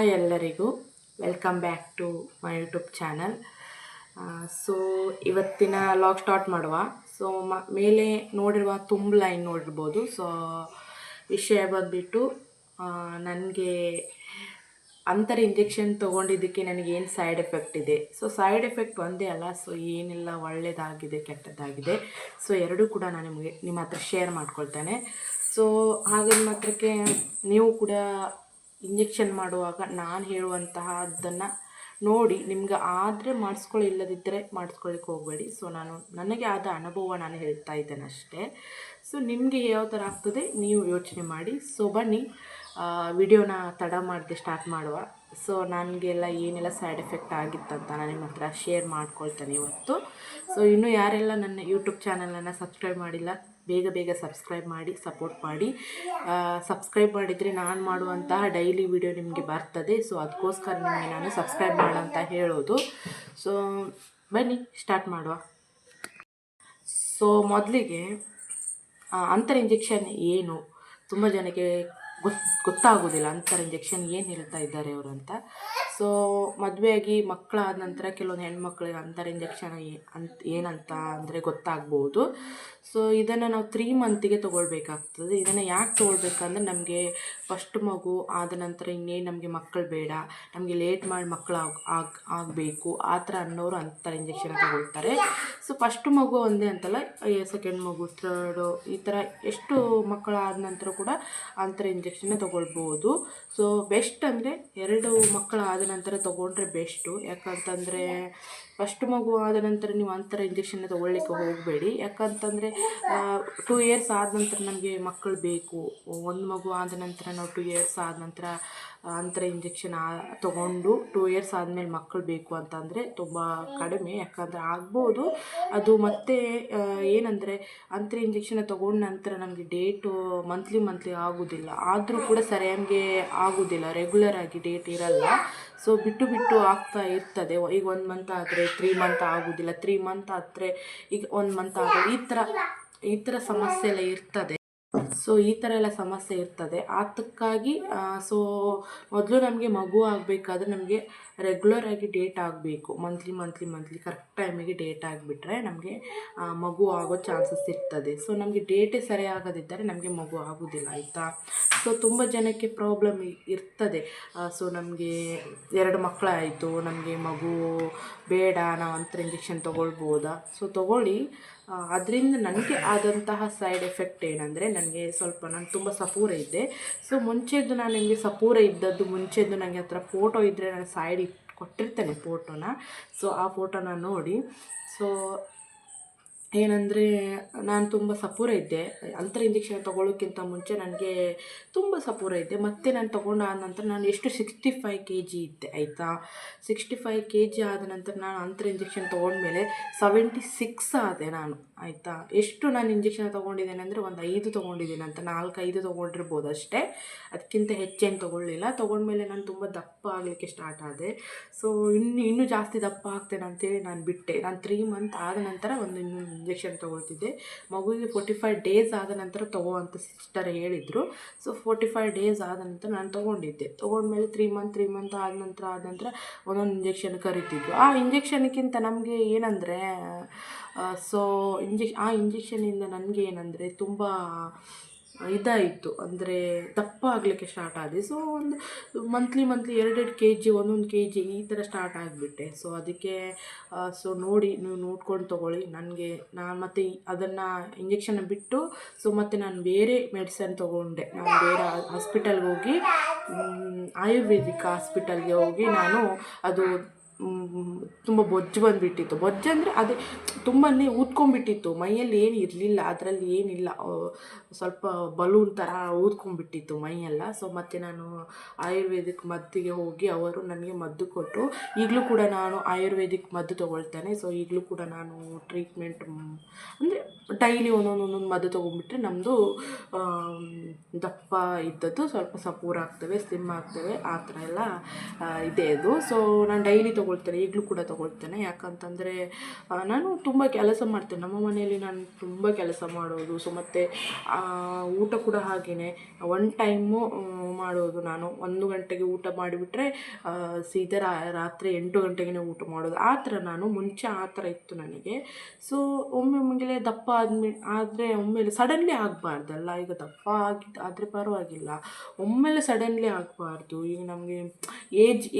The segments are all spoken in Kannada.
ಹಾಯ್ ಎಲ್ಲರಿಗೂ, welcome back to my YouTube channel. So ಇವತ್ತಿನ ಲಾಗ್ ಸ್ಟಾರ್ಟ್ ಮಾಡುವ. ಸೊ ಮೇಲೆ ನೋಡಿರುವ ತುಂಬ ಲೈನ್ ನೋಡಿರ್ಬೋದು. ಸೊ ವಿಷಯ ಬಂದುಬಿಟ್ಟು ನನಗೆ ಅಂತರ ಇಂಜೆಕ್ಷನ್ ತೊಗೊಂಡಿದ್ದಕ್ಕೆ ನನಗೇನು ಸೈಡ್ ಎಫೆಕ್ಟ್ ಇದೆ. ಸೊ ಸೈಡ್ ಎಫೆಕ್ಟ್ ಒಂದೇ ಅಲ್ಲ, ಸೊ ಏನೆಲ್ಲ ಒಳ್ಳೆಯದಾಗಿದೆ ಕೆಟ್ಟದ್ದಾಗಿದೆ, ಸೊ ಎರಡೂ ಕೂಡ ನಾನು ನಿಮ್ಮ ಹತ್ರ ಶೇರ್ ಮಾಡ್ಕೊಳ್ತೇನೆ. ಸೊ ಹಾಗಾಗಿ ಮಾತ್ರಕ್ಕೆ ನೀವು ಕೂಡ ಇಂಜೆಕ್ಷನ್ ಮಾಡುವಾಗ ನಾನು ಹೇಳುವಂತಹದ್ದನ್ನು ನೋಡಿ ನಿಮ್ಗೆ ಆದರೆ ಮಾಡಿಸ್ಕೊಳ್ಳಿ, ಇಲ್ಲದಿದ್ದರೆ ಮಾಡಿಸ್ಕೊಳ್ಳಿಕ್ಕೆ ಹೋಗಬೇಡಿ. ಸೊ ನನಗೆ ಆದ ಅನುಭವ ನಾನು ಹೇಳ್ತಾ ಇದ್ದೇನೆ ಅಷ್ಟೇ. ಸೊ ನಿಮಗೆ ಯಾವ ಥರ ಆಗ್ತದೆ ನೀವು ಯೋಚನೆ ಮಾಡಿ. ಸೊ ಬನ್ನಿ ವಿಡಿಯೋನ ತಡ ಮಾಡದೆ ಸ್ಟಾರ್ಟ್ ಮಾಡುವ. ಸೊ ನನಗೆಲ್ಲ ಏನೆಲ್ಲ ಸೈಡ್ ಎಫೆಕ್ಟ್ ಆಗಿತ್ತಂತ ನಾನು ನಿಮ್ಮ ಹತ್ರ ಶೇರ್ ಮಾಡ್ಕೊಳ್ತೇನೆ ಇವತ್ತು. ಸೊ ಇನ್ನೂ ಯಾರೆಲ್ಲ ನನ್ನ ಯೂಟ್ಯೂಬ್ ಚಾನಲನ್ನು ಸಬ್ಸ್ಕ್ರೈಬ್ ಮಾಡಿಲ್ಲ, ಬೇಗ ಸಬ್ಸ್ಕ್ರೈಬ್ ಮಾಡಿ ಸಪೋರ್ಟ್ ಮಾಡಿ. ಸಬ್ಸ್ಕ್ರೈಬ್ ಮಾಡಿದರೆ ನಾನು ಮಾಡುವಂತಹ ಡೈಲಿ ವಿಡಿಯೋ ನಿಮಗೆ ಬರ್ತದೆ. ಸೊ ಅದಕ್ಕೋಸ್ಕರ ನಿಮಗೆ ನಾನು ಸಬ್ಸ್ಕ್ರೈಬ್ ಮಾಡಂತ ಹೇಳೋದು. ಸೊ ಬನ್ನಿ ಸ್ಟಾರ್ಟ್ ಮಾಡುವ. ಸೊ ಮೊದಲಿಗೆ ಅಂತರ ಇಂಜೆಕ್ಷನ್ ಏನು, ತುಂಬ ಜನಕ್ಕೆ ಗೊತ್ತಾಗೋದಿಲ್ಲ ಅಂತರ ಇಂಜೆಕ್ಷನ್ ಏನು ಹೇಳ್ತಾ ಇದ್ದಾರೆ ಅವರು ಅಂತ. ಸೊ ಮದುವೆಯಾಗಿ ಮಕ್ಕಳಾದ ನಂತರ ಕೆಲವೊಂದು ಹೆಣ್ಮಕ್ಳಿಗೆ ಅಂತರ ಇಂಜೆಕ್ಷನ್ ಏನಂತ ಅಂದರೆ ಗೊತ್ತಾಗ್ಬೋದು. ಸೊ ಇದನ್ನು ನಾವು 3 ಮಂತಿಗೆ ತೊಗೊಳ್ಬೇಕಾಗ್ತದೆ. ಇದನ್ನು ಯಾಕೆ ತೊಗೊಳ್ಬೇಕಂದ್ರೆ ನಮಗೆ ಫಸ್ಟ್ ಮಗು ಆದ ನಂತರ ಇನ್ನೇನು ನಮಗೆ ಮಕ್ಕಳು ಬೇಡ, ನಮಗೆ ಲೇಟ್ ಮಾಡಿ ಮಕ್ಕಳು ಆಗಬೇಕು ಆ ಥರ ಅನ್ನೋರು ಅಂತರ ಇಂಜೆಕ್ಷನ್ ತೊಗೊಳ್ತಾರೆ. ಸೊ ಫಸ್ಟ್ ಮಗು ಒಂದೇ ಅಂತಲ್ಲ, ಸೆಕೆಂಡ್ ಮಗು, ಥರ್ಡು, ಈ ಥರ ಎಷ್ಟು ಮಕ್ಕಳಾದ ನಂತರ ಕೂಡ ಅಂತರ ಇಂಜೆಕ್ಷನ್ನ ತೊಗೊಳ್ಬೋದು. ಸೊ ಬೆಸ್ಟ್ ಅಂದರೆ 2 ಮಕ್ಕಳಾದ ನಂತರ ತೊಗೊಂಡ್ರೆ ಬೆಸ್ಟು. ಯಾಕಂತಂದರೆ ಫಸ್ಟ್ ಮಗು ಆದ ನಂತರ ನೀವು ಅಂತರ ಇಂಜೆಕ್ಷನ್ನ ತೊಗೊಳ್ಲಿಕ್ಕೆ ಹೋಗಬೇಡಿ. ಯಾಕಂತಂದರೆ 2 ಇಯರ್ಸ್ ಆದ ನಂತರ ನಮಗೆ ಮಕ್ಕಳು ಬೇಕು. ಒಂದು ಮಗು ಆದ ನಂತರ ನಾವು 2 ಇಯರ್ಸ್ ಆದ ನಂತರ ಅಂತರ ಇಂಜೆಕ್ಷನ್ ತೊಗೊಂಡು 2 ಇಯರ್ಸ್ ಆದಮೇಲೆ ಮಕ್ಕಳು ಬೇಕು ಅಂತಂದರೆ ತುಂಬ ಕಡಿಮೆ. ಯಾಕಂದರೆ ಆಗ್ಬೋದು ಅದು. ಮತ್ತು ಏನಂದರೆ ಅಂತರ ಇಂಜೆಕ್ಷನ್ ತೊಗೊಂಡ ನಂತರ ನಮಗೆ ಡೇಟು ಮಂತ್ಲಿ ಆಗೋದಿಲ್ಲ, ಆದರೂ ಕೂಡ ಸರಿಯಾಗಿ ಆಗೋದಿಲ್ಲ, ರೆಗ್ಯುಲರ್ ಆಗಿ ಡೇಟ್ ಇರಲ್ಲ. ಸೊ ಬಿಟ್ಟು ಆಗ್ತಾ ಇರ್ತದೆ. ಈಗ 1 ಮಂತ್ ಆದರೆ 3 ಮಂತ್ ಆಗೋದಿಲ್ಲ, 3 ಮಂತ್ ಆದರೆ ಈಗ 1 ಮಂತ್ ಆಗೋದು, ಈ ಥರ ಸಮಸ್ಯೆ ಎಲ್ಲ ಇರ್ತದೆ. ಸೊ ಈ ಥರ ಎಲ್ಲ ಸಮಸ್ಯೆ ಇರ್ತದೆ. ಅದಕ್ಕಾಗಿ ಸೊ ಮೊದಲು ನಮಗೆ ಮಗು ಆಗಬೇಕಾದ್ರೆ ನಮಗೆ ರೆಗ್ಯುಲರ್ ಆಗಿ ಡೇಟ್ ಆಗಬೇಕು. ಮಂತ್ಲಿ ಕರೆಕ್ಟ್ ಟೈಮಿಗೆ ಡೇಟ್ ಆಗಿಬಿಟ್ರೆ ನಮಗೆ ಮಗು ಆಗೋ ಚಾನ್ಸಸ್ ಇರ್ತದೆ. ಸೊ ನಮಗೆ ಡೇಟೇ ಸರಿ ಆಗದಿದ್ದರೆ ನಮಗೆ ಮಗು ಆಗೋದಿಲ್ಲ, ಆಯಿತಾ. ಸೊ ತುಂಬ ಜನಕ್ಕೆ ಪ್ರಾಬ್ಲಮ್ ಇರ್ತದೆ. ಸೊ ನಮಗೆ 2 ಮಕ್ಕಳಾಯಿತು, ನಮಗೆ ಮಗು ಬೇಡ, ನಾವು ಅಂತರ ಇಂಜೆಕ್ಷನ್ ತೊಗೊಳ್ಬೋದಾ? ಸೊ ತೊಗೊಳ್ಳಿ. ಅದರಿಂದ ನನಗೆ ಆದಂತಹ ಸೈಡ್ ಎಫೆಕ್ಟ್ ಏನಂದರೆ, ನಾನು ತುಂಬ ಸಪೂರ ಇದ್ದೆ. ಸೊ ಮುಂಚೆದ್ದು ನಾನು ನಿಮಗೆ ಸಪೂರ ಇದ್ದದ್ದು ಮುಂಚೆದ್ದು ನನಗೆ ಹತ್ರ ಫೋಟೋ ಇದ್ದರೆ ನಾನು ಸೈಡ್ ಕೊಟ್ಟಿರ್ತೇನೆ ಫೋಟೋನ. ಸೊ ಆ ಫೋಟೋನ ನೋಡಿ. ಸೊ ಏನಂದರೆ ನಾನು ತುಂಬ ಸಪೂರ ಇದ್ದೆ. ಅಂತರ ಇಂಜೆಕ್ಷನ್ ತೊಗೊಳ್ಳೋಕ್ಕಿಂತ ಮುಂಚೆ ನನಗೆ ತುಂಬ ಸಪೂರ ಇದ್ದೆ. ಮತ್ತು ನಾನು ತೊಗೊಂಡಾದ ನಂತರ ನಾನು ಎಷ್ಟು 65 kg ಇದ್ದೆ, ಆಯಿತಾ. 65 kg ಆದ ನಂತರ ನಾನು ಅಂತರ ಇಂಜೆಕ್ಷನ್ ತೊಗೊಂಡ್ಮೇಲೆ 76 ಆದೆ ನಾನು, ಆಯಿತಾ. ಎಷ್ಟು ನಾನು ಇಂಜೆಕ್ಷನ್ ತೊಗೊಂಡಿದ್ದೇನೆ ಅಂದರೆ ಒಂದು 5 ತೊಗೊಂಡಿದ್ದೀನಿ ಅಂತ, 4-5 ತೊಗೊಂಡಿರ್ಬೋದು ಅಷ್ಟೇ, ಅದಕ್ಕಿಂತ ಹೆಚ್ಚೇನು ತೊಗೊಳ್ಳಿಲ್ಲ. ತೊಗೊಂಡ್ಮೇಲೆ ನಾನು ತುಂಬ ದಪ್ಪ ಆಗಲಿಕ್ಕೆ ಸ್ಟಾರ್ಟ್ ಆದೆ. ಸೊ ಇನ್ನೂ ಜಾಸ್ತಿ ದಪ್ಪ ಆಗ್ತೇನೆ ಅಂತೇಳಿ ನಾನು ಬಿಟ್ಟೆ. ನಾನು 3 ಮಂತ್ ಆದ ನಂತರ ಒಂದು ಇಂಜೆಕ್ಷನ್ ತೊಗೊಳ್ತಿದ್ದೆ. ಮಗುವಿಗೆ 45 ಡೇಸ್ ಆದ ನಂತರ ತೊಗೋ ಅಂತ ಸಿಸ್ಟರ್ ಹೇಳಿದರು. ಸೊ 45 ಡೇಸ್ ಆದ ನಂತರ ನಾನು ತೊಗೊಂಡಿದ್ದೆ. ತೊಗೊಂಡ್ಮೇಲೆ 3 ಮಂತ್ ಆದ ನಂತರ ಒಂದೊಂದು ಇಂಜೆಕ್ಷನ್ ಕರಿತಿದ್ರು. ಆ ಇಂಜೆಕ್ಷನ್ಗಿಂತ ನಮಗೆ ಏನಂದರೆ ಸೊ ಆ ಇಂಜೆಕ್ಷನಿಂದ ನನಗೆ ಏನಂದರೆ ತುಂಬ ಇದಾಯಿತು, ಅಂದರೆ ದಪ್ಪ ಆಗಲಿಕ್ಕೆ ಸ್ಟಾರ್ಟ್ ಆದೆ. ಸೊ ಒಂದು ಮಂತ್ಲಿ 2 kg 1 kg ಈ ಥರ ಸ್ಟಾರ್ಟ್ ಆಗಿಬಿಟ್ಟೆ. ಸೊ ಅದಕ್ಕೆ ಸೊ ನೋಡಿ, ನೀವು ನೋಡ್ಕೊಂಡು ತೊಗೊಳ್ಳಿ. ನಾನು ಮತ್ತು ಅದನ್ನು ಇಂಜೆಕ್ಷನ್ ಬಿಟ್ಟು ಸೊ ಮತ್ತು ನಾನು ಬೇರೆ ಮೆಡಿಸನ್ ತೊಗೊಂಡೆ. ನಾನು ಬೇರೆ ಹಾಸ್ಪಿಟಲ್ಗೆ ಹೋಗಿ, ಆಯುರ್ವೇದಿಕ್ ಹಾಸ್ಪಿಟಲ್ಗೆ ಹೋಗಿ ನಾನು ಅದು ತುಂಬ ಬೊಜ್ಜು ಬಂದುಬಿಟ್ಟಿತ್ತು. ಬೊಜ್ಜಂದರೆ ಅದೇ ತುಂಬಾ ಊದ್ಕೊಂಡ್ಬಿಟ್ಟಿತ್ತು, ಮೈಯಲ್ಲಿ ಏನು ಇರಲಿಲ್ಲ, ಅದರಲ್ಲಿ ಏನಿಲ್ಲ, ಸ್ವಲ್ಪ ಬಲೂನ್ ಥರ ಊದ್ಕೊಂಡ್ಬಿಟ್ಟಿತ್ತು ಮೈಯೆಲ್ಲ. ಸೊ ಮತ್ತು ನಾನು ಆಯುರ್ವೇದಿಕ್ ಮದ್ದಿಗೆ ಹೋಗಿ ಅವರು ನನಗೆ ಮದ್ದು ಕೊಟ್ಟು, ಈಗಲೂ ಕೂಡ ನಾನು ಆಯುರ್ವೇದಿಕ್ ಮದ್ದು ತೊಗೊಳ್ತೇನೆ. ಸೊ ಈಗಲೂ ಕೂಡ ನಾನು ಟ್ರೀಟ್ಮೆಂಟ್ ಅಂದರೆ ಡೈಲಿ ಒಂದೊಂದು ಮದ್ದು ತೊಗೊಂಡ್ಬಿಟ್ರೆ ನಮ್ಮದು ದಪ್ಪ ಇದ್ದದ್ದು ಸ್ವಲ್ಪ ಸಪೂರ ಆಗ್ತವೆ, ಸ್ಲಿಮ್ ಆಗ್ತವೆ, ಆ ಥರ ಎಲ್ಲ ಇದೆ ಅದು. ಸೊ ನಾನು ಡೈಲಿ ತೊಗೊಳ್ತೇನೆ, ಈಗಲೂ ಕೂಡ ತೊಗೊಳ್ತೇನೆ. ಯಾಕಂತಂದರೆ ನಾನು ತುಂಬ ಕೆಲಸ ಮಾಡ್ತೇನೆ ನಮ್ಮ ಮನೆಯಲ್ಲಿ, ನಾನು ತುಂಬ ಕೆಲಸ ಮಾಡೋದು. ಸೊ ಮತ್ತು ಊಟ ಕೂಡ ಹಾಗೆಯೇ ಒನ್ ಟೈಮು ಮಾಡೋದು. ನಾನು 1 ಗಂಟೆಗೆ ಊಟ ಮಾಡಿಬಿಟ್ರೆ ಸೀದಾ ರಾತ್ರಿ 8 ಗಂಟೆಗೆ ಊಟ ಮಾಡೋದು. ಆ ಥರ ನಾನು ಮುಂಚೆ ಆ ಥರ ಇತ್ತು ನನಗೆ. ಸೊ ಒಮ್ಮೊಮ್ಮೆಲೆ ದಪ್ಪ ಆದರೆ ಒಮ್ಮೆಲೆ ಸಡನ್ಲಿ ಆಗಬಾರ್ದಲ್ಲ. ಈಗ ದಪ್ಪ ಆದರೆ ಪರವಾಗಿಲ್ಲ, ಒಮ್ಮೆಲೆ ಸಡನ್ಲಿ ಆಗಬಾರ್ದು. ಈಗ ನಮಗೆ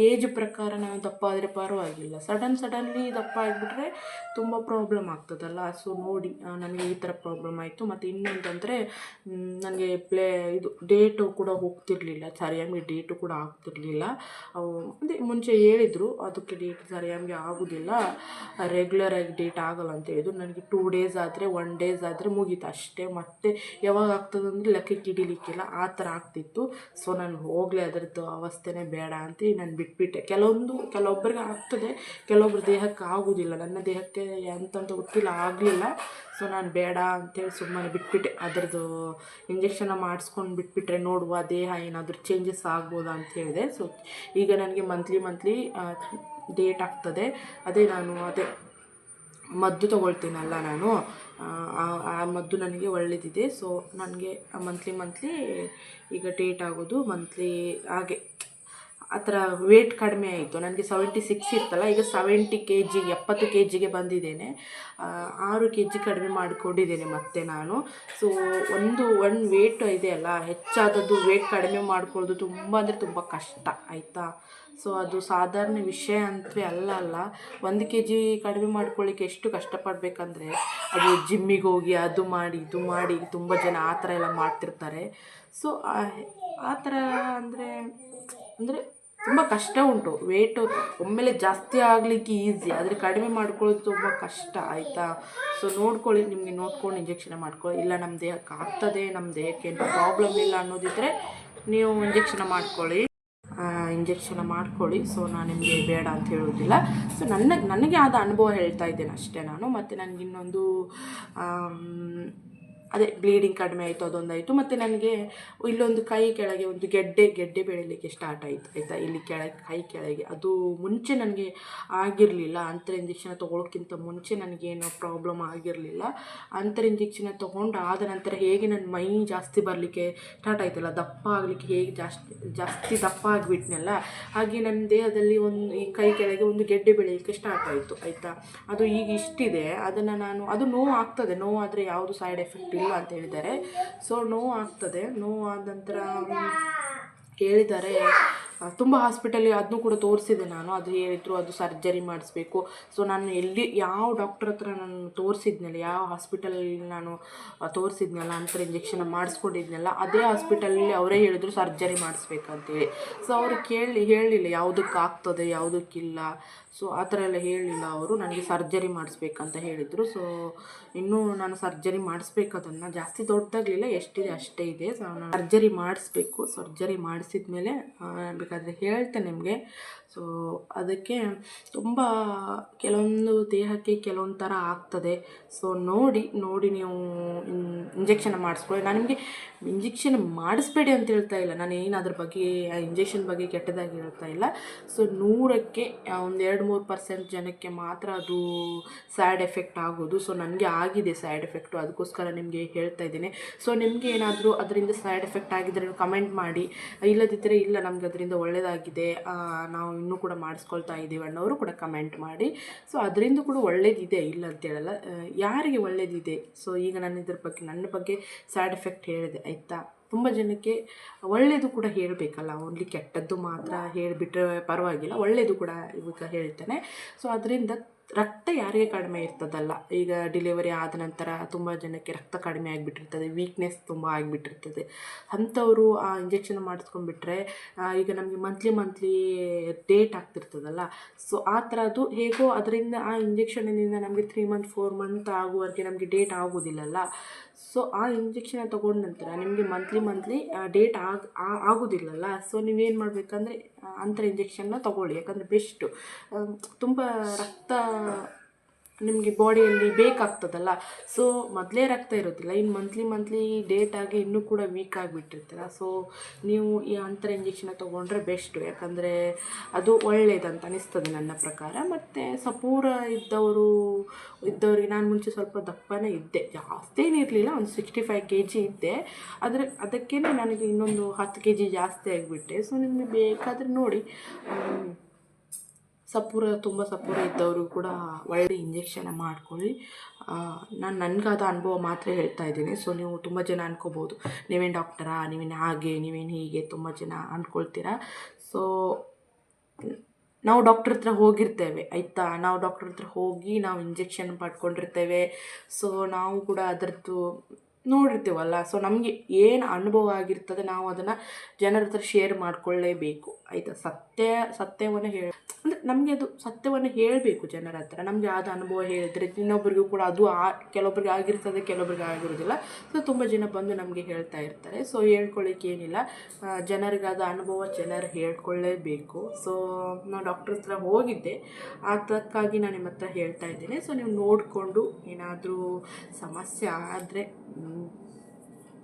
ಏಜ್ ಪ್ರಕಾರ ನಾವು ದಪ್ಪ ಆದರೆ ಪರವಾಗಿಲ್ಲ, ಸಡನ್ಲಿ ದಪ್ಪ ಆಗಿಬಿಟ್ರೆ ತುಂಬ ಪ್ರಾಬ್ಲಮ್ ಆಗ್ತದಲ್ಲ. ಸೊ ನೋಡಿ, ನನಗೆ ಈ ಥರ ಪ್ರಾಬ್ಲಮ್ ಆಯಿತು. ಮತ್ತು ಇನ್ನೊಂದಂದರೆ ನನಗೆ ಇದು ಡೇಟು ಕೂಡ ಹೋಗ್ತಿರಲಿಲ್ಲ, ಸರಿಯಾಗಿ ಡೇಟು ಕೂಡ ಆಗ್ತಿರಲಿಲ್ಲ. ಅದೇ ಮುಂಚೆ ಹೇಳಿದರು ಅದಕ್ಕೆ ಡೇಟ್ ಸರಿಯಾಗಿ ಆಗೋದಿಲ್ಲ, ರೆಗ್ಯುಲರಾಗಿ ಡೇಟ್ ಆಗೋಲ್ಲ ಅಂತ ಹೇಳಿದ್ರು. ನನಗೆ 2 ಡೇಸ್ ಆದರೆ 1 ಡೇಸ್ ಆದರೆ ಮುಗೀತು ಅಷ್ಟೇ. ಮತ್ತೆ ಯಾವಾಗ ಆಗ್ತದಂದರೆ ಲೆಕ್ಕಕ್ಕೆ ಹಿಡಿಲಿಕ್ಕಿಲ್ಲ, ಆ ಥರ ಆಗ್ತಿತ್ತು. ಸೊ ನಾನು ಹೋಗಲೇ ಅದರದ್ದು ಅವಸ್ಥೆನೇ ಬೇಡ ಅಂತ ನಾನು ಬಿಟ್ಬಿಟ್ಟೆ. ಕೆಲವೊಬ್ಬರಿಗೆ ಆಗ್ತದೆ, ಕೆಲವೊಬ್ಬರ ದೇಹಕ್ಕೆ ಆಗೋದಿಲ್ಲ. ನನ್ನ ದೇಹಕ್ಕೆ ಎಂತಂತ ಗೊತ್ತಿಲ್ಲ, ಆಗಲಿಲ್ಲ. ಸೊ ನಾನು ಬೇಡ ಅಂತೇಳಿ ಸುಮ್ಮನೆ ಬಿಟ್ಬಿಟ್ಟೆ. ಅದರದ್ದು ಇಂಜೆಕ್ಷನ್ನ ಮಾಡಿಸ್ಕೊಂಡು ಬಿಟ್ಬಿಟ್ರೆ ನೋಡುವ ದೇಹ ಏನಾದರೂ ಚೇಂಜಸ್ ಆಗ್ಬೋದಾ ಅಂತ ಹೇಳಿದೆ. ಸೊ ಈಗ ನನಗೆ ಮಂತ್ಲಿ ಡೇಟ್ ಆಗ್ತದೆ. ಅದೇ ಮದ್ದು ತೊಗೊಳ್ತೀನಲ್ಲ ನಾನು, ಆ ಮದ್ದು ನನಗೆ ಒಳ್ಳೆಯದಿದೆ. ಸೊ ನನಗೆ ಮಂತ್ಲಿ ಈಗ ಡೇಟ್ ಆಗೋದು ಮಂತ್ಲಿ. ಹಾಗೆ ಆ ಥರ ವೇಟ್ ಕಡಿಮೆ ಆಯಿತು. ನನಗೆ 76 ಇತ್ತಲ್ಲ, ಈಗ 70 kg 70 kgಗೆ ಬಂದಿದ್ದೇನೆ. 6 kg ಕಡಿಮೆ ಮಾಡಿಕೊಂಡಿದ್ದೇನೆ ಮತ್ತೆ ನಾನು. ಸೊ ಒಂದು ವೇಟ್ ಇದೆಯಲ್ಲ, ಹೆಚ್ಚಾದದ್ದು ವೇಟ್ ಕಡಿಮೆ ಮಾಡ್ಕೊಳ್ಳೋದು ತುಂಬ ಅಂದರೆ ತುಂಬ ಕಷ್ಟ ಆಯಿತಾ. ಸೊ ಅದು ಸಾಧಾರಣ ವಿಷಯ ಅಂತಲೇ ಅಲ್ಲ. 1 kg ಕಡಿಮೆ ಮಾಡ್ಕೊಳ್ಳಿಕ್ಕೆ ಎಷ್ಟು ಕಷ್ಟಪಡಬೇಕಂದ್ರೆ, ಅದು ಜಿಮ್ಮಿಗೆ ಹೋಗಿ ಅದು ಮಾಡಿ ಇದು ಮಾಡಿ, ತುಂಬ ಜನ ಆ ಥರ ಎಲ್ಲ ಮಾಡ್ತಿರ್ತಾರೆ. ಸೊ ಆ ಥರ ಅಂದರೆ ತುಂಬ ಕಷ್ಟ ಉಂಟು. ವೇಟು ಒಮ್ಮೆಲೆ ಜಾಸ್ತಿ ಆಗಲಿಕ್ಕೆ ಈಸಿ, ಆದರೆ ಕಡಿಮೆ ಮಾಡ್ಕೊಳ್ಳೋದು ತುಂಬ ಕಷ್ಟ ಆಯಿತಾ. ಸೊ ನೋಡ್ಕೊಳ್ಳಿ, ನಿಮಗೆ ನೋಡ್ಕೊಂಡು ಇಂಜೆಕ್ಷನ್ ಮಾಡ್ಕೊಳ್ಳಿ. ಇಲ್ಲ ನಮ್ಮ ದೇಹಕ್ಕೆ ಆಗ್ತದೆ, ನಮ್ಮ ದೇಹಕ್ಕೆ ಏನು ಪ್ರಾಬ್ಲಮ್ ಇಲ್ಲ ಅನ್ನೋದಿದ್ದರೆ ನೀವು ಇಂಜೆಕ್ಷನ್ ಮಾಡ್ಕೊಳ್ಳಿ. ಸೊ ನಾನು ನಿಮಗೆ ಬೇಡ ಅಂತ ಹೇಳೋದಿಲ್ಲ. ಸೊ ನನಗೆ ಆದ ಅನುಭವ ಹೇಳ್ತಾ ಇದ್ದೇನೆ ಅಷ್ಟೇ ನಾನು. ಮತ್ತು ನನಗಿನ್ನೊಂದು ಅದೇ ಬ್ಲೀಡಿಂಗ್ ಕಡಿಮೆ ಆಯಿತು, ಅದೊಂದಾಯಿತು. ಮತ್ತು ನನಗೆ ಇಲ್ಲೊಂದು ಕೈ ಕೆಳಗೆ ಒಂದು ಗೆಡ್ಡೆ ಬೆಳೀಲಿಕ್ಕೆ ಸ್ಟಾರ್ಟ್ ಆಯಿತು ಆಯಿತಾ, ಇಲ್ಲಿ ಕೈ ಕೆಳಗೆ. ಅದು ಮುಂಚೆ ನನಗೆ ಆಗಿರಲಿಲ್ಲ. ಅಂತರ ಇಂಜೆಕ್ಷನ್ ತೊಗೊಳೋಕ್ಕಿಂತ ಮುಂಚೆ ನನಗೇನು ಪ್ರಾಬ್ಲಮ್ ಆಗಿರಲಿಲ್ಲ. ಅಂತರ ಇಂಜೆಕ್ಷನ್ ತೊಗೊಂಡು ಆದ ನಂತರ ಹೇಗೆ ನನ್ನ ಮೈ ಜಾಸ್ತಿ ಬರಲಿಕ್ಕೆ ಸ್ಟಾರ್ಟ್ ಆಯ್ತಲ್ಲ, ದಪ್ಪ ಆಗಲಿಕ್ಕೆ ಹೇಗೆ ಜಾಸ್ತಿ ದಪ್ಪ ಆಗಿಬಿಟ್ನಲ್ಲ, ಹಾಗೆ ನನ್ನ ದೇಹದಲ್ಲಿ ಈ ಕೈ ಕೆಳಗೆ ಒಂದು ಗೆಡ್ಡೆ ಬೆಳೆಯಲಿಕ್ಕೆ ಸ್ಟಾರ್ಟ್ ಆಯಿತು ಆಯಿತಾ. ಅದು ಈಗ ಇಷ್ಟಿದೆ. ಅದನ್ನು ಅದು ನೋವು ಆಗ್ತದೆ, ನೋವಾದರೆ ಯಾವುದು ಸೈಡ್ ಎಫೆಕ್ಟ್ ಇಲ್ಲ ಅಂತ ಹೇಳಿದ್ದಾರೆ. ಸೊ ನೋವು ಆಗ್ತದೆ. ನೋವು ಆದ ನಂತರ ಹೇಳಿದ್ದಾರೆ, ತುಂಬ ಹಾಸ್ಪಿಟಲಿಗೆ ಅದನ್ನೂ ಕೂಡ ತೋರಿಸಿದೆ ನಾನು. ಅದು ಹೇಳಿದ್ರು ಅದು ಸರ್ಜರಿ ಮಾಡಿಸ್ಬೇಕು. ಸೊ ನಾನು ಯಾವ ಡಾಕ್ಟರ್ ಹತ್ರ ನಾನು ತೋರಿಸಿದ್ನಲ್ಲ, ಯಾವ ಹಾಸ್ಪಿಟಲಲ್ಲಿ ನಾನು ತೋರಿಸಿದ್ನಲ್ಲ, ಅಂತರ ಇಂಜೆಕ್ಷನ್ ಮಾಡಿಸ್ಕೊಂಡಿದ್ನಲ್ಲ, ಅದೇ ಹಾಸ್ಪಿಟಲಲ್ಲಿ ಅವರೇ ಹೇಳಿದ್ರು ಸರ್ಜರಿ ಮಾಡಿಸ್ಬೇಕಂತೇಳಿ. ಸೊ ಅವರು ಹೇಳಲಿಲ್ಲ ಯಾವುದಕ್ಕೆ ಆಗ್ತದೆ ಯಾವುದಕ್ಕಿಲ್ಲ. ಸೊ ಆ ಥರ ಎಲ್ಲ ಹೇಳಲಿಲ್ಲ ಅವರು. ನನಗೆ ಸರ್ಜರಿ ಮಾಡಿಸ್ಬೇಕಂತ ಹೇಳಿದರು. ಸೊ ಇನ್ನೂ ನಾನು ಸರ್ಜರಿ ಮಾಡಿಸ್ಬೇಕು. ಅದನ್ನು ಜಾಸ್ತಿ ದೊಡ್ಡದಾಗಲಿಲ್ಲ, ಎಷ್ಟಿದೆ ಅಷ್ಟೇ ಇದೆ. ಸೊ ನಾನು ಸರ್ಜರಿ ಮಾಡಿಸ್ಬೇಕು. ಸರ್ಜರಿ ಮಾಡಿಸಿದ ಮೇಲೆ ಬೇಕಾದರೆ ಹೇಳ್ತೇನೆ ನಿಮಗೆ. ಸೊ ಅದಕ್ಕೆ ತುಂಬ ಕೆಲವೊಂದು ದೇಹಕ್ಕೆ ಕೆಲವೊಂದು ಥರ ಆಗ್ತದೆ. ಸೊ ನೋಡಿ ನೀವು ಇಂಜೆಕ್ಷನ್ ಮಾಡಿಸ್ಕೊಳ್ಳಿ. ನಾನು ನಿಮಗೆ ಇಂಜೆಕ್ಷನ್ ಮಾಡಿಸ್ಬೇಡಿ ಅಂತ ಹೇಳ್ತಾ ಇಲ್ಲ, ನಾನು ಏನು ಅದ್ರ ಬಗ್ಗೆ ಇಂಜೆಕ್ಷನ್ ಬಗ್ಗೆ ಕೆಟ್ಟದಾಗಿ ಹೇಳ್ತಾ ಇಲ್ಲ. ಸೊ 100ಕ್ಕೆ ಒಂದು 2-3% ಜನಕ್ಕೆ ಮಾತ್ರ ಅದು ಸೈಡ್ ಎಫೆಕ್ಟ್ ಆಗೋದು. ಸೊ ನನಗೆ ಆಗಿದೆ ಸೈಡ್ ಎಫೆಕ್ಟು, ಅದಕ್ಕೋಸ್ಕರ ನಿಮಗೆ ಹೇಳ್ತಾ ಇದ್ದೀನಿ. ಸೊ ನಿಮಗೆ ಏನಾದರೂ ಅದರಿಂದ ಸೈಡ್ ಎಫೆಕ್ಟ್ ಆಗಿದ್ದರೆ ಕಮೆಂಟ್ ಮಾಡಿ, ಇಲ್ಲದಿದ್ದರೆ ಇಲ್ಲ ನಮ್ಗೆ ಅದರಿಂದ ಒಳ್ಳೆಯದಾಗಿದೆ, ನಾವು ಇನ್ನೂ ಕೂಡ ಮಾಡಿಸ್ಕೊಳ್ತಾ ಇದ್ದೀವಿ ಅನ್ನೋರು ಕೂಡ ಕಮೆಂಟ್ ಮಾಡಿ. ಸೊ ಅದರಿಂದ ಕೂಡ ಒಳ್ಳೇದಿದೆ, ಇಲ್ಲ ಅಂತೇಳಲ್ಲ, ಯಾರಿಗೆ ಒಳ್ಳೇದಿದೆ. ಸೊ ಈಗ ನಾನು ನನ್ನ ಬಗ್ಗೆ ಸೈಡ್ ಎಫೆಕ್ಟ್ ಹೇಳಿದೆ ಆಯಿತಾ. ತುಂಬ ಜನಕ್ಕೆ ಒಳ್ಳೆಯದು ಕೂಡ ಹೇಳಬೇಕಲ್ಲ, ಓನ್ಲಿ ಕೆಟ್ಟದ್ದು ಮಾತ್ರ ಹೇಳಿಬಿಟ್ರೆ ಪರವಾಗಿಲ್ಲ, ಒಳ್ಳೆಯದು ಕೂಡ ಇವಾಗ ಹೇಳ್ತೇನೆ. ಸೊ ಅದರಿಂದ ರಕ್ತ ಯಾರಿಗೆ ಕಡಿಮೆ ಇರ್ತದಲ್ಲ, ಈಗ ಡೆಲಿವರಿ ಆದ ನಂತರ ತುಂಬ ಜನಕ್ಕೆ ರಕ್ತ ಕಡಿಮೆ ಆಗಿಬಿಟ್ಟಿರ್ತದೆ, ವೀಕ್ನೆಸ್ ತುಂಬ ಆಗಿಬಿಟ್ಟಿರ್ತದೆ. ಅಂಥವರು ಆ ಇಂಜೆಕ್ಷನ್ ಮಾಡಿಸ್ಕೊಂಡ್ಬಿಟ್ರೆ ಈಗ ನಮಗೆ ಮಂತ್ಲಿ ಡೇಟ್ ಆಗ್ತಿರ್ತದಲ್ಲ, ಸೊ ಆ ಥರದ್ದು ಹೇಗೋ ಅದರಿಂದ ಆ ಇಂಜೆಕ್ಷನಿಂದ ನಮಗೆ 3 ಮಂತ್ 4 ಮಂತ್ ಆಗುವವರೆಗೆ ನಮಗೆ ಡೇಟ್ ಆಗೋದಿಲ್ಲಲ್ಲ. ಸೊ ಆ ಇಂಜೆಕ್ಷನ್ ತೊಗೊಂಡ ನಂತರ ನಿಮಗೆ ಮಂತ್ಲಿ ಡೇಟ್ ಆಗೋದಿಲ್ಲಲ್ಲ. ಸೊ ನೀವೇನು ಮಾಡಬೇಕಂದ್ರೆ ಅಂತರ ಇಂಜೆಕ್ಷನ್ನ ತೊಗೊಳ್ಳಿ, ಯಾಕಂದರೆ ಬೆಸ್ಟು. ತುಂಬ ನಿಮಗೆ ಬಾಡಿಯಲ್ಲಿ ಬೇಕಾಗ್ತದಲ್ಲ. ಸೊ ಮೊದಲೇ ರಕ್ತ ಇರೋದಿಲ್ಲ, ಇನ್ನು ಮಂತ್ಲಿ ಡೇಟ್ ಆಗಿ ಇನ್ನೂ ಕೂಡ ವೀಕ್ ಆಗಿಬಿಟ್ಟಿರ್ತೀರ. ಸೊ ನೀವು ಈ ಅಂತರ ಇಂಜೆಕ್ಷನ್ ತೊಗೊಂಡ್ರೆ ಬೆಸ್ಟು, ಯಾಕಂದರೆ ಅದು ಒಳ್ಳೆಯದಂತ ಅನಿಸ್ತದೆ ನನ್ನ ಪ್ರಕಾರ. ಮತ್ತು ಸಪೂರ ಇದ್ದವರಿಗೆ ನಾನು ಮುಂಚೆ ಸ್ವಲ್ಪ ದಪ್ಪನೇ ಇದ್ದೆ, ಜಾಸ್ತಿ ಏನಿರಲಿಲ್ಲ, ಒಂದು 65 kg ಇದ್ದೆ. ಅದಕ್ಕೇ ನನಗೆ ಇನ್ನೊಂದು 10 kg ಜಾಸ್ತಿ ಆಗಿಬಿಟ್ಟೆ. ಸೊ ನಿಮಗೆ ಬೇಕಾದರೆ ನೋಡಿ, ತುಂಬ ಸಪೂರ ಇದ್ದವರು ಕೂಡ ಒಳ್ಳೆ ಇಂಜೆಕ್ಷನ್ ಮಾಡ್ಕೊಳ್ಳಿ. ನಾನು ನನಗಾದ ಅನುಭವ ಮಾತ್ರ ಹೇಳ್ತಾ ಇದ್ದೀನಿ. ಸೊ ನೀವು ತುಂಬ ಜನ ಅನ್ಕೋಬೋದು, ನೀವೇನು ಡಾಕ್ಟರಾ, ನೀವೇನು ಹಾಗೆ, ನೀವೇನು ಹೀಗೆ, ತುಂಬ ಜನ ಅಂದ್ಕೊಳ್ತೀರಾ. ಸೊ ನಾವು ಡಾಕ್ಟ್ರ್ ಹತ್ರ ಹೋಗಿರ್ತೇವೆ ಆಯಿತಾ, ನಾವು ಡಾಕ್ಟ್ರ್ ಹತ್ರ ಹೋಗಿ ನಾವು ಇಂಜೆಕ್ಷನ್ ಪಡ್ಕೊಂಡಿರ್ತೇವೆ. ಸೊ ನಾವು ಕೂಡ ಅದರದ್ದು ನೋಡಿರ್ತೀವಲ್ಲ. ಸೊ ನಮಗೆ ಏನು ಅನುಭವ ಆಗಿರ್ತದೆ ನಾವು ಅದನ್ನು ಜನರ ಹತ್ರ ಶೇರ್ ಮಾಡಿಕೊಳ್ಳೇಬೇಕು ಆಯಿತಾ. ಸತ್ಯವನ್ನು ಅಂದರೆ ನಮಗೆ ಅದು ಸತ್ಯವನ್ನು ಹೇಳಬೇಕು ಜನರ ಹತ್ರ. ನಮಗೆ ಆದ ಅನುಭವ ಹೇಳಿದರೆ ಇನ್ನೊಬ್ಬರಿಗೂ ಕೂಡ ಅದು ಕೆಲವೊಬ್ಬರಿಗೆ ಆಗಿರ್ತದೆ, ಕೆಲವೊಬ್ಬರಿಗೆ ಆಗಿರೋದಿಲ್ಲ. ಸೊ ತುಂಬ ಜನ ಬಂದು ನಮಗೆ ಹೇಳ್ತಾ ಇರ್ತಾರೆ. ಸೊ ಹೇಳ್ಕೊಳ್ಳಿಕ್ಕೆ ಏನಿಲ್ಲ, ಜನರಿಗಾದ ಅನುಭವ ಜನರು ಹೇಳ್ಕೊಳ್ಳೇಬೇಕು. ಸೊ ನಾನು ಡಾಕ್ಟ್ರ್ ಹತ್ರ ಹೋಗಿದ್ದೆ, ಅದಕ್ಕಾಗಿ ನಾನು ನಿಮ್ಮ ಹತ್ರ ಹೇಳ್ತಾ ಇದ್ದೇನೆ. ಸೊ ನೀವು ನೋಡಿಕೊಂಡು ಏನಾದರೂ ಸಮಸ್ಯೆ ಆದರೆ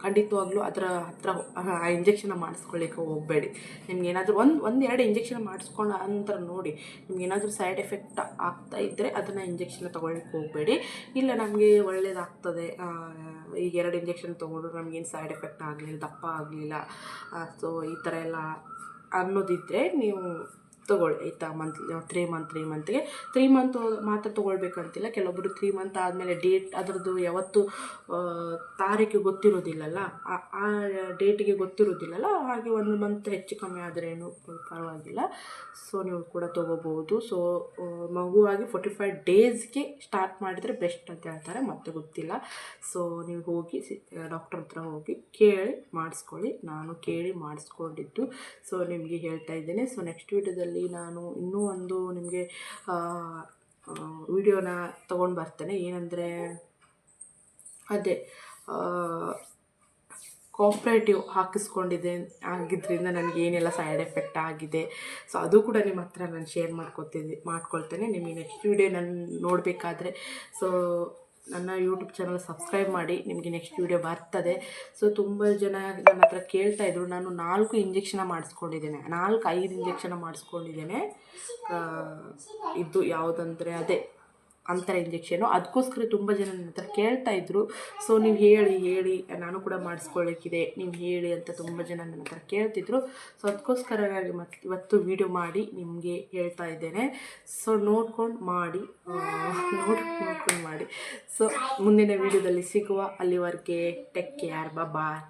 ಖಂಡಿತವಾಗ್ಲೂ ಅದರ ಹತ್ರ ಆ ಇಂಜೆಕ್ಷನ್ ಮಾಡಿಸ್ಕೊಳ್ಳಿಕ್ಕೆ ಹೋಗಬೇಡಿ. ನಿಮ್ಗೇನಾದರೂ ಒಂದೆರಡು ಇಂಜೆಕ್ಷನ್ ಮಾಡಿಸ್ಕೊಂಡು ನಂತರ ನೋಡಿ, ನಿಮ್ಗೇನಾದರೂ ಸೈಡ್ ಎಫೆಕ್ಟ್ ಆಗ್ತಾ ಇದ್ದರೆ ಅದನ್ನು ಇಂಜೆಕ್ಷನ್ ತೊಗೊಳ್ಳಿಕ್ಕೆ ಹೋಗಬೇಡಿ. ಇಲ್ಲ ನಮಗೆ ಒಳ್ಳೆಯದಾಗ್ತದೆ, ಈಗ 2 ಇಂಜೆಕ್ಷನ್ ತೊಗೊಂಡ್ರು ನಮಗೇನು ಸೈಡ್ ಎಫೆಕ್ಟ್ ಆಗಲಿಲ್ಲ, ದಪ್ಪ ಆಗಲಿಲ್ಲ, ಸೊ ಈ ಥರ ಎಲ್ಲ ಅನ್ನೋದಿದ್ದರೆ ನೀವು ತೊಗೊಳ್ಳಿ ಆಯಿತಾ. ಮಂತ್ಗೆ 3 ಮಂತ್ ಮಾತ್ರ ತೊಗೊಳ್ಬೇಕಂತಿಲ್ಲ. ಕೆಲವೊಬ್ಬರು 3 ಮಂತ್ ಆದಮೇಲೆ ಡೇಟ್ ಅದರದ್ದು ಯಾವತ್ತು ತಾರೀಕು ಗೊತ್ತಿರೋದಿಲ್ಲಲ್ಲ, ಆ ಡೇಟಿಗೆ ಗೊತ್ತಿರೋದಿಲ್ಲಲ್ಲ, ಹಾಗೆ 1 ಮಂತ್ ಹೆಚ್ಚು ಕಮ್ಮಿ ಆದ್ರೇನು ಪರವಾಗಿಲ್ಲ. ಸೊ ನೀವು ಕೂಡ ತೊಗೋಬೋದು. ಸೊ ಮಗುವಾಗಿ 45 ಡೇಸ್ಗೆ ಸ್ಟಾರ್ಟ್ ಮಾಡಿದರೆ ಬೆಸ್ಟ್ ಅಂತ ಹೇಳ್ತಾರೆ, ಮತ್ತೆ ಗೊತ್ತಿಲ್ಲ. ಸೊ ನೀವು ಹೋಗಿ ಡಾಕ್ಟರ್ ಹತ್ರ ಹೋಗಿ ಕೇಳಿ ಮಾಡಿಸ್ಕೊಳ್ಳಿ. ನಾನು ಕೇಳಿ ಮಾಡಿಸ್ಕೊಂಡಿದ್ದು, ಸೊ ನಿಮಗೆ ಹೇಳ್ತಾ ಇದ್ದೇನೆ. ಸೊ ನೆಕ್ಸ್ಟ್ ವೀಡಿಯೋದಲ್ಲಿ ನಾನು ಇನ್ನೂ ಒಂದು ನಿಮಗೆ ವಿಡಿಯೋನ ತೊಗೊಂಡು ಬರ್ತೇನೆ. ಏನಂದರೆ ಅದೇ ಕೋಆಪ್ರೇಟಿವ್ ಆಗಿದ್ದರಿಂದ ನನಗೆ ಏನೆಲ್ಲ ಸೈಡ್ ಎಫೆಕ್ಟ್ ಆಗಿದೆ, ಸೊ ಅದು ಕೂಡ ನಿಮ್ಮ ಹತ್ರ ನಾನು ಶೇರ್ ಮಾಡ್ಕೊಳ್ತೇನೆ. ನಿಮಗೆ ನೆಕ್ಸ್ಟ್ ವಿಡಿಯೋ ನಾನು ನೋಡಬೇಕಾದ್ರೆ ಸೊ ನನ್ನ ಯೂಟ್ಯೂಬ್ ಚಾನಲ್ ಸಬ್ಸ್ಕ್ರೈಬ್ ಮಾಡಿ, ನಿಮಗೆ ನೆಕ್ಸ್ಟ್ ವಿಡಿಯೋ ಬರ್ತದೆ. ಸೊ ತುಂಬ ಜನ ನನ್ನ ಹತ್ರ ಕೇಳ್ತಾಯಿದ್ರು, ನಾನು 4 ಇಂಜೆಕ್ಷನ್ ಮಾಡಿಸ್ಕೊಂಡಿದ್ದೇನೆ, 4-5 ಇಂಜೆಕ್ಷನ್ ಮಾಡಿಸ್ಕೊಂಡಿದ್ದೇನೆ. ಇದು ಯಾವುದಂದರೆ ಅದೇ ಅಂತರ ಇಂಜೆಕ್ಷನು. ಅದಕ್ಕೋಸ್ಕರ ತುಂಬ ಜನ ನನ್ನ ಹತ್ರ ಕೇಳ್ತಾಯಿದ್ರು. ಸೊ ನೀವು ಹೇಳಿ ನಾನು ಕೂಡ ಮಾಡಿಸ್ಕೊಳ್ಳಿಕ್ಕಿದೆ, ನೀವು ಹೇಳಿ ಅಂತ ತುಂಬ ಜನ ನನ್ನ ಹತ್ರ ಕೇಳ್ತಿದ್ರು. ಸೊ ಅದಕ್ಕೋಸ್ಕರ ನಾನು ಇವತ್ತು ವೀಡಿಯೋ ಮಾಡಿ ನಿಮಗೆ ಹೇಳ್ತಾ ಇದ್ದೇನೆ. ಸೊ ನೋಡ್ಕೊಂಡು ಮಾಡಿ. ಸೊ ಮುಂದಿನ ವೀಡಿಯೋದಲ್ಲಿ ಸಿಗುವ. ಅಲ್ಲಿವರೆಗೆ ಟೇಕ್ ಕೇರ್, ಬಾಯ್.